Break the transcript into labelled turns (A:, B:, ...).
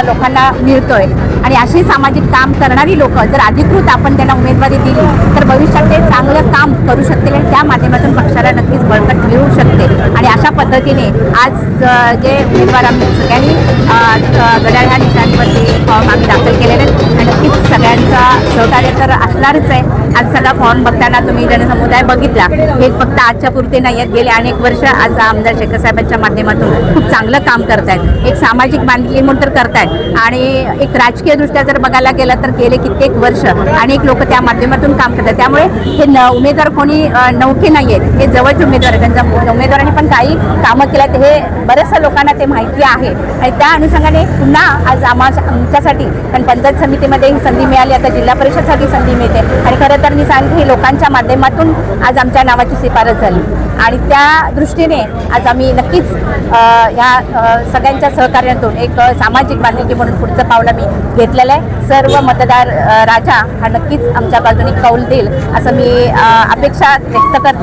A: लोकांना मिळतोय आणि अशी सामाजिक काम करणारी लोक जर अधिकृत आपण त्यांना उमेदवारी दिली तर भविष्यात ते चांगलं काम करू शकतील आणि त्या माध्यमातून पक्षाला नक्कीच बळकट मिळू शकते। आणि अशा पद्धतीने आज जे उमेदवार आम्ही सगळ्यांनी घड्याळ ह्या निशाणीवरती फॉर्म आम्ही दाखल केलेले आहेत आणि नक्कीच सगळ्यांचा सहकार्य तर असणारच आहे। आज सगळा फॉर्म बघताना तुम्ही जनसमुदाय बघितला, हे फक्त आजच्या पुरते नाही आहेत, गेले अनेक वर्ष आज आमदार शेखर साहेबांच्या माध्यमातून खूप चांगलं काम करतायत, एक सामाजिक बांधिलकी म्हणून तर करतायत आणि एक राजकीय दृष्ट्या जर बघायला गेलं तर गेले कित्येक वर्ष अनेक लोक त्या माध्यमातून काम करतात। त्यामुळे हे उमेदवार कोणी नौके नाही आहेत, हे जवळचे उमेदवार आहेत, त्यांच्या उमेदवारांनी पण काही कामं केलं आहेत, हे बऱ्याचशा लोकांना ते माहिती आहे आणि त्या अनुषंगाने पुन्हा आज आमच्यासाठी पण पंचायत समितीमध्ये ही संधी मिळाली, आता जिल्हा परिषदसाठी संधी मिळते आणि खरं तर मी सांगते ही लोकांच्या माध्यमातून आज आमच्या नावाची शिफारस झाली आणि त्या दृष्टीने आज आम्ही नक्कीच ह्या सगळ्यांच्या सहकार्यातून एक सामाजिक बांधिलकी म्हणून पुढचं पावलं मी घेतलेलं आहे। सर्व मतदार राजा हा नक्कीच आमच्या बाजूने कौल देईल असं मी अपेक्षा व्यक्त करते।